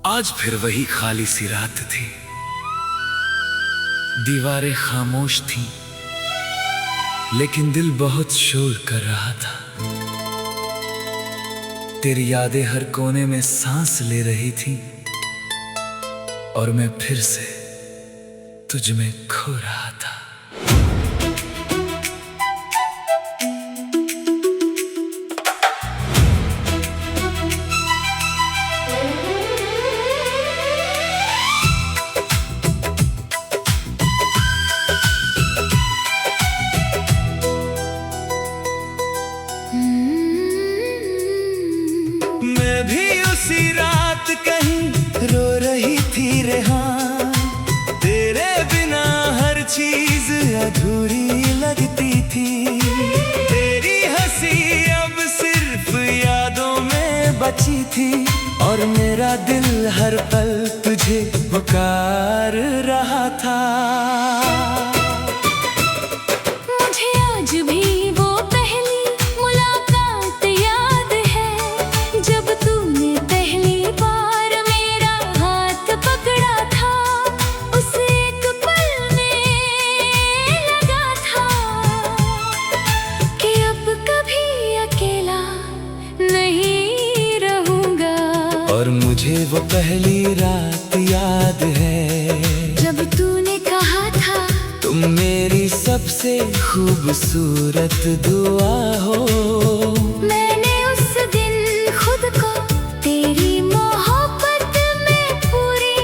आज फिर वही खाली सी रात थी, दीवारें खामोश थीं, लेकिन दिल बहुत शोर कर रहा था। तेरी यादें हर कोने में सांस ले रही थी और मैं फिर से तुझ में खो रहा था। मैं भी उसी रात कहीं रो रही थी रेहान, तेरे बिना हर चीज अधूरी लगती थी। तेरी हंसी अब सिर्फ यादों में बची थी और मेरा दिल हर पल तुझे पुकार रहा था। मुझे आज भी वो पहली मुलाकात याद है, जब तूने पहली बार मेरा हाथ पकड़ा था। उस एक पल में लगा था कि अब कभी अकेला नहीं रहूंगा। और मुझे वो पहली रात याद है, जब तूने कहा था तुम मेरी सबसे खूबसूरत दुआ हो। मैंने उस दिन खुद को तेरी मोहब्बत में पूरी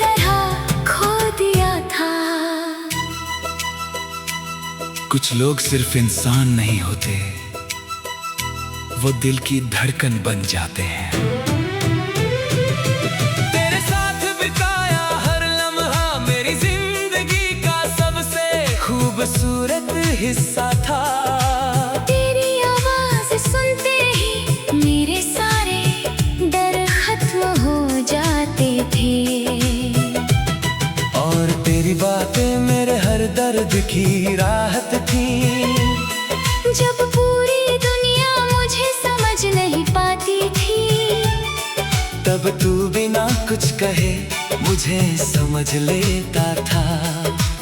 तरह खो दिया था। कुछ लोग सिर्फ इंसान नहीं होते, वो दिल की धड़कन बन जाते हैं। तेरे साथ बिताया हर लम्हा मेरी जिंदगी का सबसे खूबसूरत हिस्सा था। तेरी आवाज सुनते ही मेरे सारे डर खत्म हो जाते थे और तेरी बातें मेरे हर दर्द की राहत थी। जब पूरी दुनिया मुझे समझ नहीं पाती थी, तब तू बिना कुछ कहे मुझे समझ लेता था।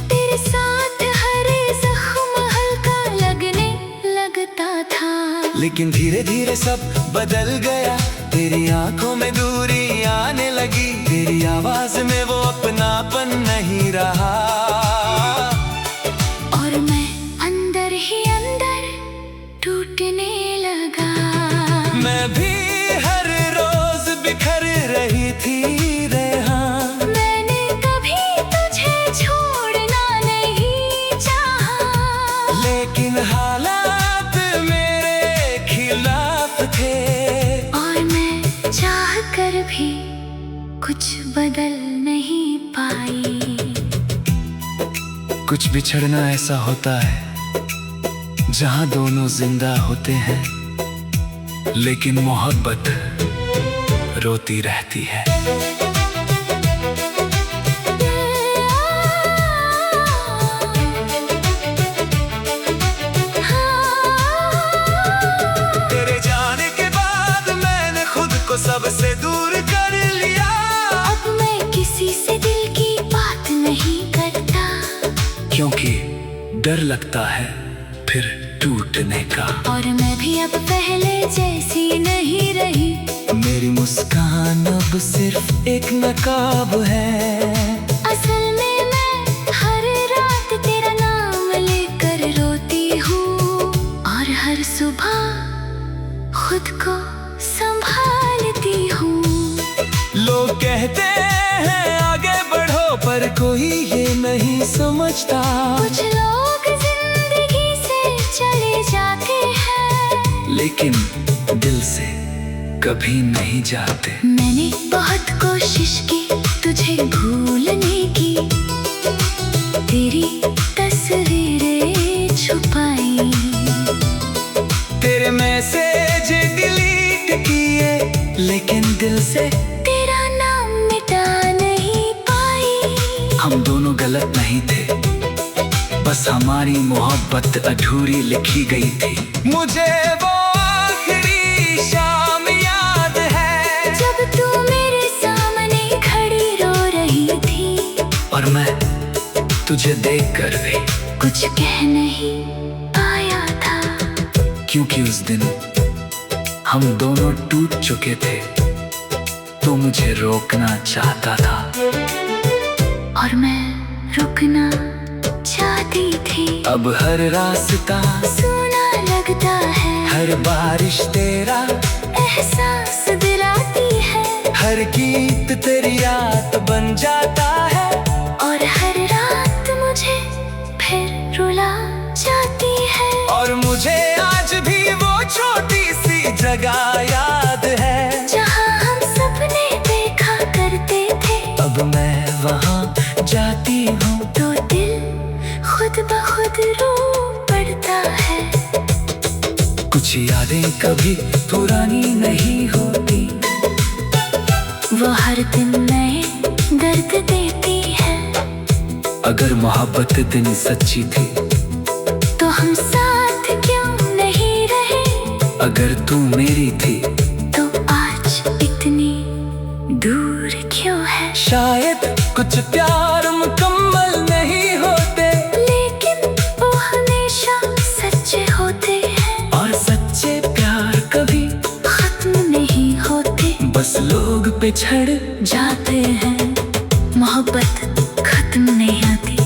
तेरे साथ हर जख्म हल्का लगने लगता था। लेकिन धीरे धीरे सब बदल गया, तेरी आंखों में दूरी आने लगी। तेरी आवाज में वो अपनापन नहीं रहा और मैं अंदर ही अंदर टूटने लगा। मैं भी हर रोज बिखर रही थी रेहान, मैंने कभी तुझे छोड़ना नहीं चाहा, लेकिन हालात मेरे खिलाफ थे। और मैं चाह कर भी कुछ बदल नहीं पाई। कुछ बिछड़ना ऐसा होता है जहां दोनों जिंदा होते हैं, लेकिन मोहब्बत रोती रहती है। तेरे जाने के बाद मैंने खुद को सबसे दूर कर लिया। अब मैं किसी से दिल की बात नहीं करता, क्योंकि डर लगता है फिर टूटने का। और मैं भी अब पहले जैसी नहीं रही। मेरी मुस्कान अब सिर्फ एक नकाब है। असल में मैं हर रात तेरा नाम लेकर रोती हूँ और हर सुबह खुद को संभालती हूँ। लोग कहते हैं आगे बढ़ो, पर कोई ये नहीं समझता। कुछ लोग जिंदगी से चले जाते हैं, लेकिन दिल से कभी नहीं जाते। मैंने बहुत कोशिश की तुझे भूलने की, तेरी तस्वीरें छुपाई, तेरे मैसेज डिलीट किए, लेकिन दिल से तेरा नाम मिटा नहीं पाई। हम दोनों गलत नहीं थे, बस हमारी मोहब्बत अधूरी लिखी गई थी। मुझे वो आखिरी शाम याद है, जब तू मेरे सामने तुझे देख कर भी कुछ कह नहीं पाया था, क्योंकि उस दिन हम दोनों टूट चुके थे। तो मुझे रोकना चाहता था और मैं रुकना चाहती थी। अब हर रास्ता सुना लगता है, हर बारिश तेरा एहसास दिलाती है, हर गीत तेरी याद बन जाता है। और हर रात मुझे फिर रुला जाती है। और मुझे आज भी वो छोटी सी जगह याद है जहाँ हम सपने देखा करते थे। अब मैं वहाँ जाती हूँ तो दिल खुद ब खुद रो पड़ता है। कुछ यादें कभी पुरानी नहीं होती, वो हर दिन नए दर्द देती है। अगर मोहब्बत दिन सच्ची थी तो हम साथ क्यों नहीं रहे? अगर तू मेरी थी तो आज इतनी दूर क्यों है? शायद कुछ प्यार मुकम्मल नहीं होते, लेकिन वो हमेशा सच्चे होते हैं। और सच्चे प्यार कभी खत्म नहीं होते, बस लोग पिछड़ जाते हैं। मोहब्बत खत्म नहीं आती,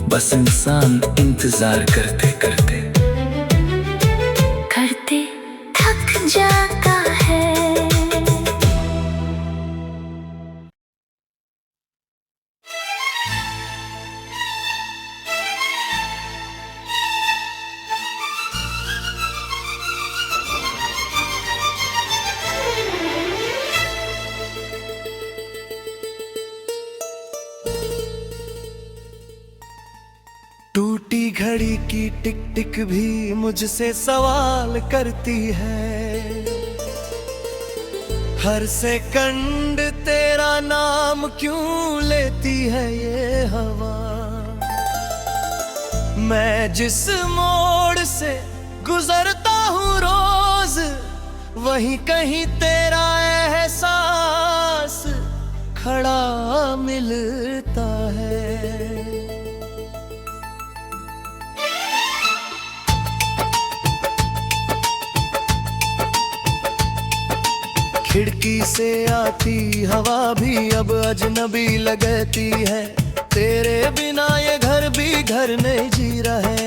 बस इंसान इंतजार करते करते करते थक जाता है। टूटी घड़ी की टिक टिक भी मुझसे सवाल करती है। हर सेकंड तेरा नाम क्यों लेती है ये हवा। मैं जिस मोड़ से गुजरता हूँ रोज, वहीं कहीं तेरा एहसास खड़ा मिलता है। खिड़की से आती हवा भी अब अजनबी लगती है। तेरे बिना ये घर भी घर नहीं जी रहे।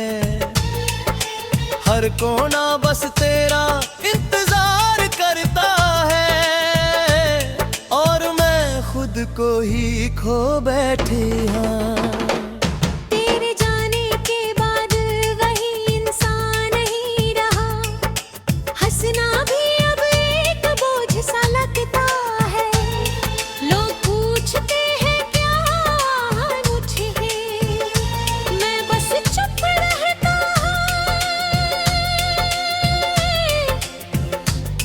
हर कोना बस तेरा इंतजार करता है, और मैं खुद को ही खो बैठी हाँ। तेरे जाने के बाद वही इंसान नहीं रहा। हंसना भी अब एक बोझ सा लगता है। लोग पूछते हैं क्या हाल मुझे, मैं बस चुप रहता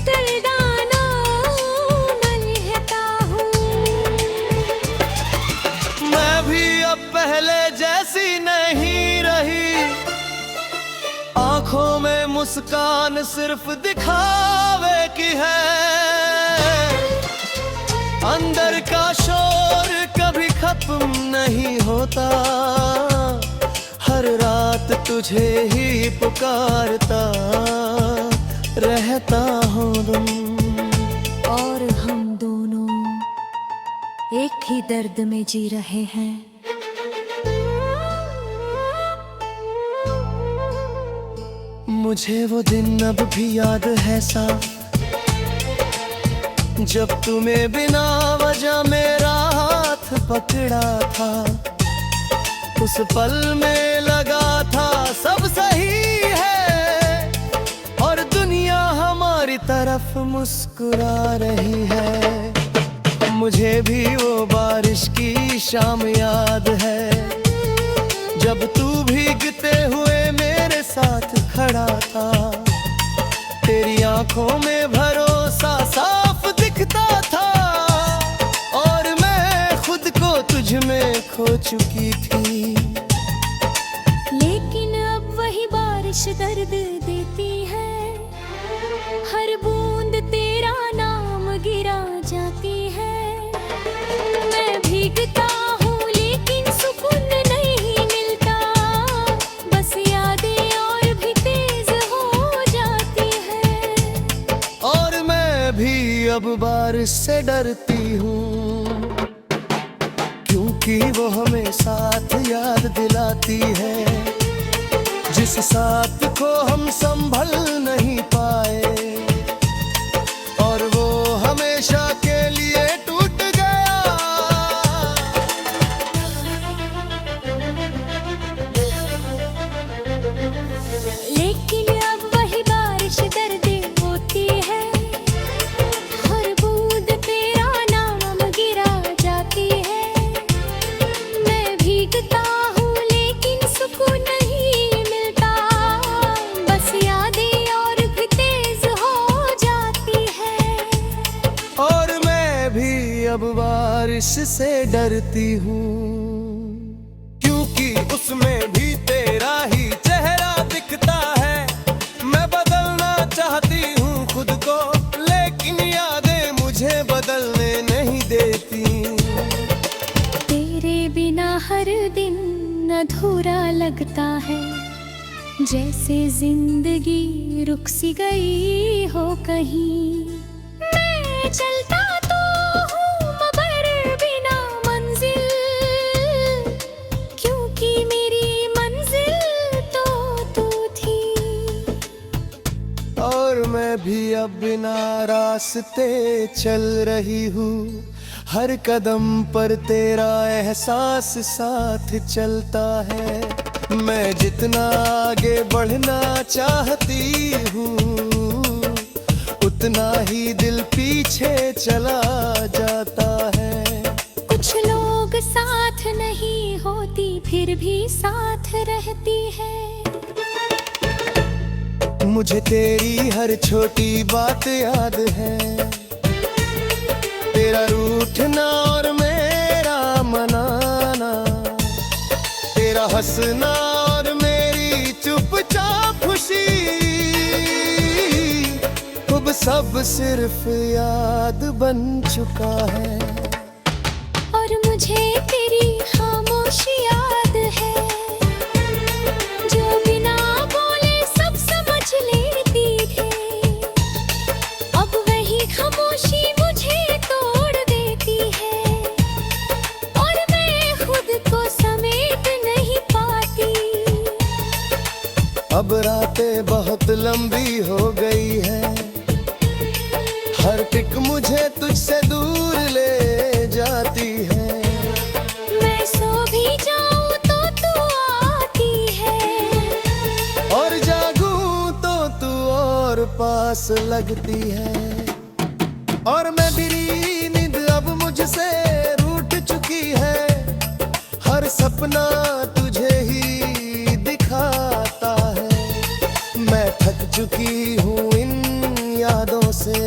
टलदाना न रहता हूँ। मैं भी अब पहले जैसी नहीं रही। आंखों में मुस्कान सिर्फ दिखावे की है। अंदर का शोर कभी खत्म नहीं होता। हर रात तुझे ही पुकारता रहता हूँ तुम। और हम दोनों एक ही दर्द में जी रहे हैं। मुझे वो दिन अब भी याद है साफ, जब तुम्हें बिना वजह मेरा हाथ पकड़ा था। उस पल में लगा था सब सही है, और दुनिया हमारी तरफ मुस्कुरा रही है। मुझे भी वो बारिश की शाम याद है, जब तू भीगते हुए मेरे साथ खड़ा था। तेरी आंखों में भरोसा साफ दिखता था, और मैं खुद को तुझ में खो चुकी थी। लेकिन अब वही बारिश दर्द देती है। हर बूंद तेरा नाम गिरा जाती है। मैं भीगता हूँ लेकिन सुकून नहीं मिलता। अब बारिश से डरती हूँ, क्योंकि वो हमें साथ याद दिलाती है, जिस साथ को हम संभल नहीं पाए और वो हमेशा के लिए टूट गया। लेकिन अब वही बारिश दर्द होती है, हर बूंद तेरा नाम गिरा जाती है। मैं भीगता हूँ लेकिन सुकून नहीं मिलता, बस यादें और भी तेज हो जाती है। और मैं भी अब बारिश से डरती हूँ, क्योंकि उसमें भी तेरा ही चेहरा दिखता है। मैं बदलना चाहती हूँ खुद को, लेकिन यादें मुझे बदलने नहीं देती। तेरे बिना हर दिन अधूरा लगता है, जैसे जिंदगी रुक सी गई हो कहीं। मैं चलता तो हूँ मगर बिना मंजिल, क्योंकि मेरी मंजिल तो तू थी। और मैं भी अब बिना रास्ते चल रही हूँ, हर कदम पर तेरा एहसास साथ चलता है। मैं जितना आगे बढ़ना चाहती हूँ, उतना ही दिल पीछे चला जाता है। कुछ लोग साथ नहीं होती फिर भी साथ रहती है। मुझे तेरी हर छोटी बात याद है, तेरा रूठना और मेरा मनाना, तेरा हंसना और मेरी चुपचाप खुशी, अब सब सिर्फ याद बन चुका है। और मुझे तेरी खामोशी याद है, जो बिना बोले सब समझ लेती थी। अब वही खामोशी मुझे तोड़ देती है, और मैं खुद को समेट नहीं पाती। अब रातें बहुत लंबी हो गई है, हर पिक मुझे तुझसे दूर ले जाती है। मैं सो भी जाऊं तो तू आती है, और जागूं तो तू और पास लगती है। और मैं मेरी नींद अब मुझसे रूठ चुकी है, हर सपना तुझे ही दिखाता है। मैं थक चुकी हूँ इन यादों से,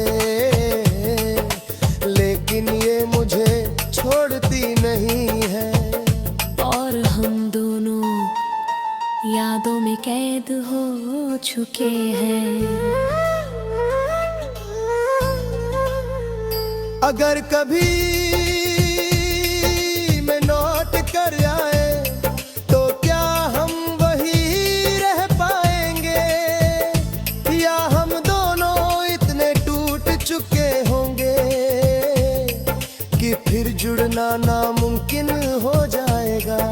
लेकिन ये मुझे छोड़ती नहीं है। और हम दोनों यादों में कैद हो चुके हैं। अगर कभी मैं लौट कर आए तो क्या हम वही रह पाएंगे, या हम दोनों इतने टूट चुके होंगे कि फिर जुड़ना नामुमकिन हो जाएगा।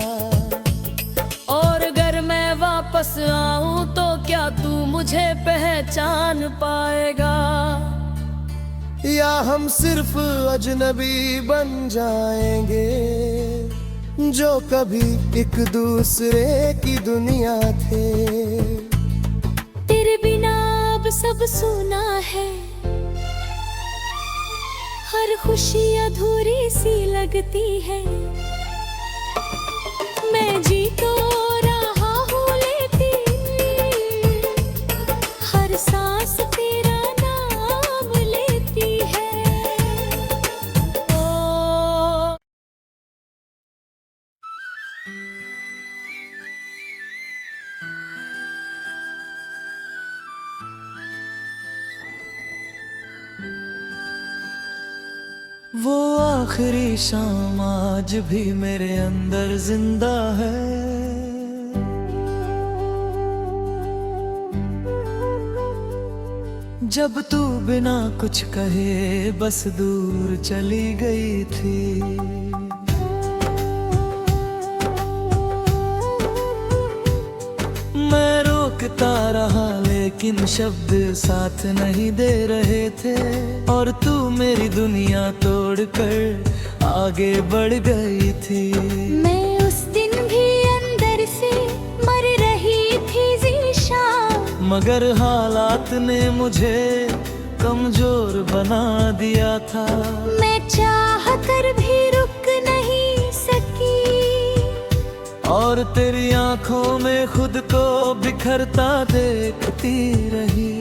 और अगर मैं वापस आऊं तो क्या तू मुझे पहचान पाएगा, या हम सिर्फ अजनबी बन जाएंगे, जो कभी एक दूसरे की दुनिया थे। तेरे बिना अब सब सुना है, हर खुशी अधूरी सी लगती है। मैं जी तो रहा हूँ लेती, हर सांस तेरा नाम लेती है। ओ वो आखिरी शाम आज भी मेरे अंदर जिंदा है। जब तू बिना कुछ कहे बस दूर चली गई थी। मैं रोकता रहा लेकिन शब्द साथ नहीं दे रहे थे, और तू मेरी दुनिया तोड़कर आगे बढ़ गई थी। मैं उस दिन भी अंदर से मर रही थी ज़ीशा, मगर हालात ने मुझे कमजोर बना दिया था। मैं चाह कर भी रुक नहीं सकी, और तेरी आंखों में खुद को बिखरता देखती रही।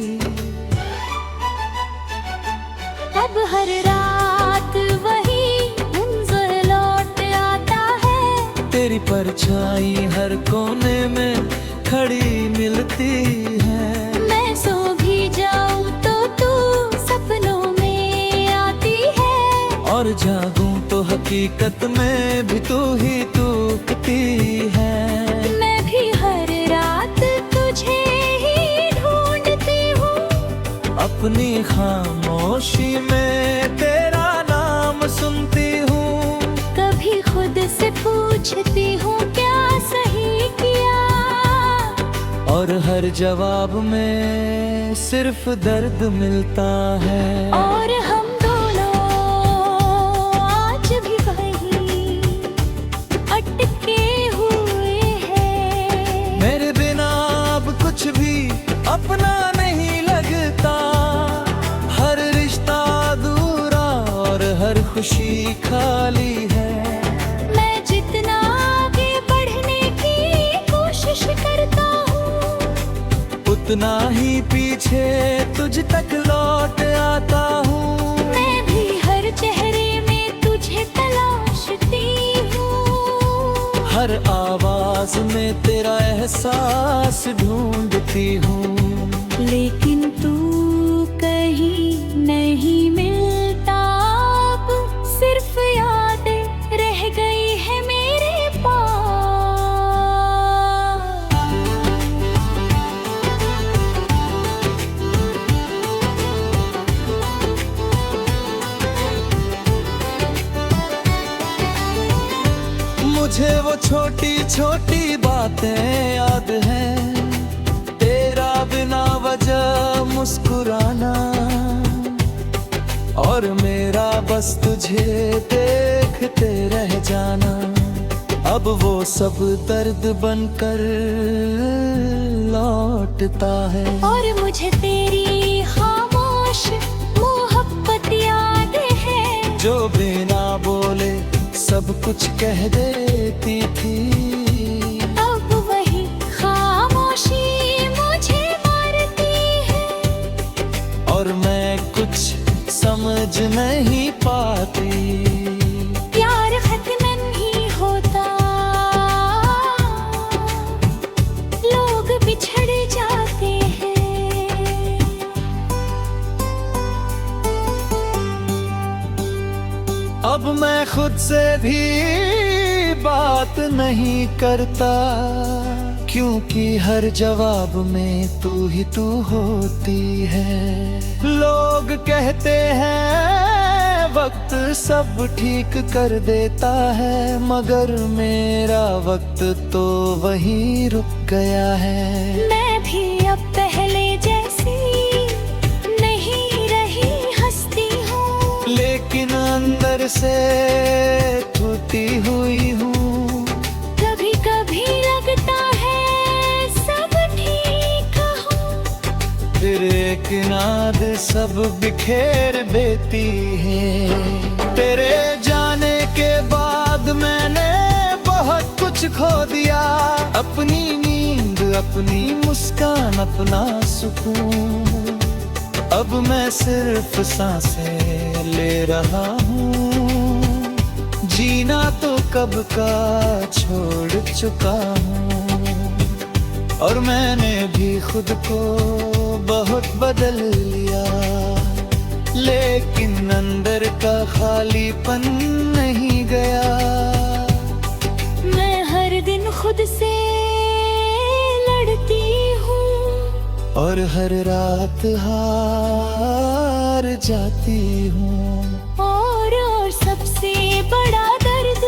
अब हर रात वही मंज़र लौट आता है, तेरी परछाई हर कोने में खड़ी मिलती है। मैं सो भी जाऊं तो तू सपनों में आती है, और जागूं तो हकीकत में भी तू ही टूटती है। मैं भी हर रात तुझे ही ढूंढती हूँ, अपनी खामोशी में तेरा नाम सुनती हूँ। कभी खुद से पूछती हूँ क्या सही किया, और हर जवाब में सिर्फ दर्द मिलता है। और हम दोनों आज भी वहीं अटके हुए हैं। मेरे बिना अब कुछ भी अपना नहीं लगता, हर रिश्ता अधूरा और हर खुशी खाली है। मैं जितना आगे बढ़ने की कोशिश करता हूँ, उतना ही पीछे तुझ तक लौट आता हूँ। मैं भी हर चेहरे में तुझे तलाशती हूँ, हर आवाज में तेरा एहसास ढूंढती हूँ। लेकिन तू कहीं नहीं मिलता, अब सिर्फ यादें रह गई है मेरे पास। मुझे वो छोटी छोटी बातें याद हैं, तेरा बिना वजह मुस्कुराना, और मेरा बस तुझे देखते रह जाना। अब वो सब दर्द बनकर लौटता है। और मुझे तेरी खामोश मोहब्बत याद है, जो बिना बोले सब कुछ कह देती थी। अब वही खामोशी मुझे मारती है, और मैं कुछ समझ नहीं पाती। प्यार खत्म नहीं होता, लोग बिछड़ जाते हैं। अब मैं खुद से भी बात नहीं करता, क्योंकि हर जवाब में तू ही तू होती है। लोग कहते हैं वक्त सब ठीक कर देता है, मगर मेरा वक्त तो वहीं रुक गया है। मैं भी अब पहले जैसी नहीं रही, हंसती हूँ लेकिन अंदर से टूटी हुई हूँ। कभी कभी लगता है सब ठीक हूँ, फिर एक नाद सब बिखेर देती है। तेरे जाने के बाद मैंने बहुत कुछ खो दिया, अपनी नींद, अपनी मुस्कान, अपना सुकून। अब मैं सिर्फ सांसें ले रहा हूँ, जीना तो कब का छोड़ चुका हूँ। और मैंने भी खुद को बहुत बदल लिया, लेकिन अंदर का खालीपन नहीं गया। मैं हर दिन खुद से लड़ती हूँ, और हर रात हार जाती हूँ। और सबसे बड़ा दर्द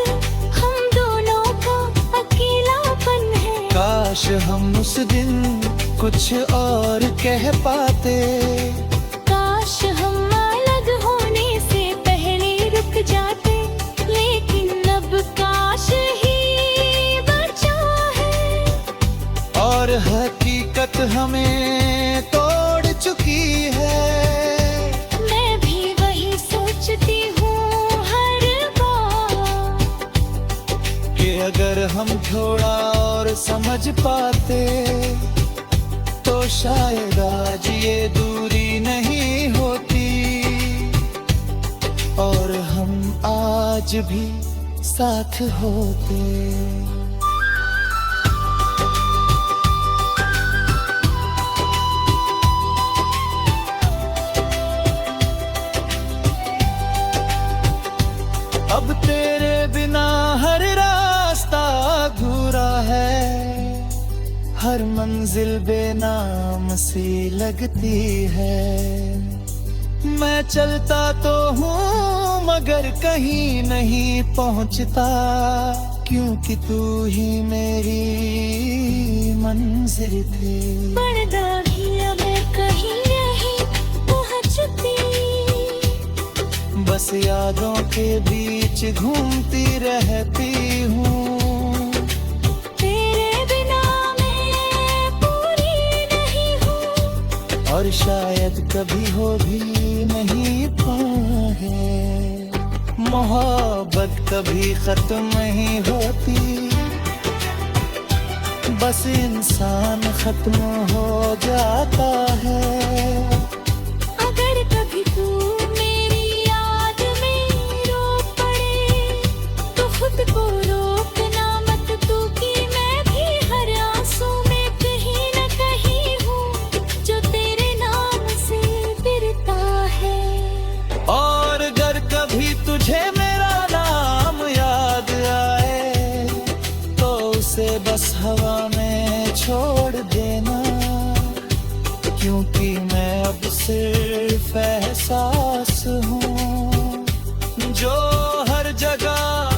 हम दोनों का अकेलापन है। काश हम उस दिन कुछ और कह पाते। काश हम अलग होने से पहले रुक जाते, लेकिन अब काश ही बचा है। और हकीकत हमें तोड़ चुकी है। मैं भी वही सोचती हूँ हर बार कि अगर हम थोड़ा और समझ पाते तो शायद आज ये दूरी नहीं होती और हम आज भी साथ होते। अब तेरे बिना हर रास्ता अधूरा है, हर मंजिल बेनाम सी लगती है। मैं चलता तो हूँ मगर कहीं नहीं पहुँचता, क्योंकि तू ही मेरी मंजिल थी। बढ़ता भी मैं कहीं नहीं पहुँचती, बस यादों के बीच घूमती रहती हूँ। तेरे बिना मैं पूरी नहीं हूँ। और शायद कभी हो भी नहीं पाए। मोहब्बत कभी खत्म नहीं होती, बस इंसान खत्म हो जाता है। अगर कभी तू मेरी याद में रो पड़े तो खुद को रोकना मत तू, कि मैं भी हर आंसू में कहीं न कहीं हूँ जो तेरे नाम से गिरता है। और अगर कभी तुझे मेरा नाम याद आए तो उसे बस हवा में छोड़ देना, क्योंकि मैं अब सिर्फ एहसास हूँ जो हर जगह